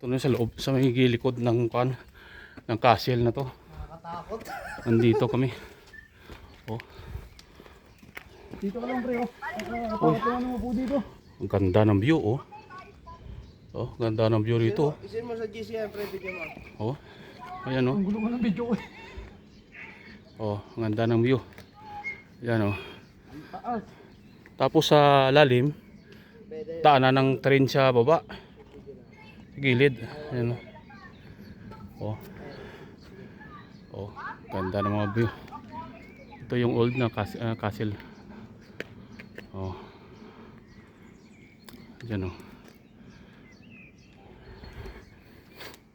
Ito na sa loob, sa may gilikod ng pan, ng castle na to. Nakakatakot. Nandito kami. Oh. Dito ka lang pre, oh. Nakakatakot naman po dito. Ang ganda ng view, oh. Oh, ganda ng view rito. Isin mo sa GCM, pre, video mo. Oh. Ayan, oh. Ang gulo mo ng video ko eh. Oh, ang ganda ng view. Ayan, oh. Taas. Tapos sa lalim, daanan ng train sa baba. Sa gilid. Ayan, oh. Oh. Oh, ganda ng mga view. Ito yung old na castle. Oh. Diyan, oh.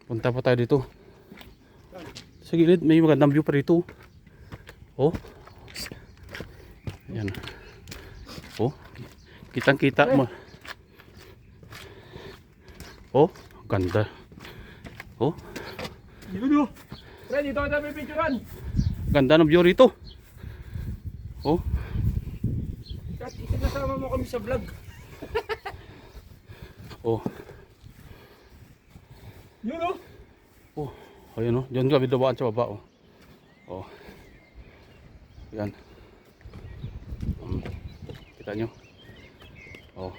Punta pa tayo dito. Sa gilid may magandang view pa rito. Oh. Ayan. Oh. Kitang-kita mo. Oh, ganda. Oh. Dito. Pre, dito kita pipicturan. Ganda ng view rito. Oh. Kat, isinasama mo kami sa vlog. Oh. Yun oh. Oh. Ayun, oh. Diyan kami dumaan sa baba, oh. Oh. Yan. Kita nyo. Oh.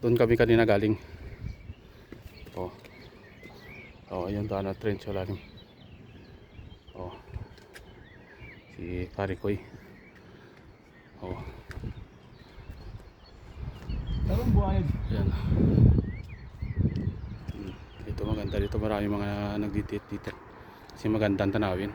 Doon kami kanina galing. Oh. Oh, ayun daan na train sa lalim. Oh. Si Parikoy. Oh. Tarong buhayag. Yan. Dito maganda dito, marami mga nagdidate dito. Kasi magandang tanawin.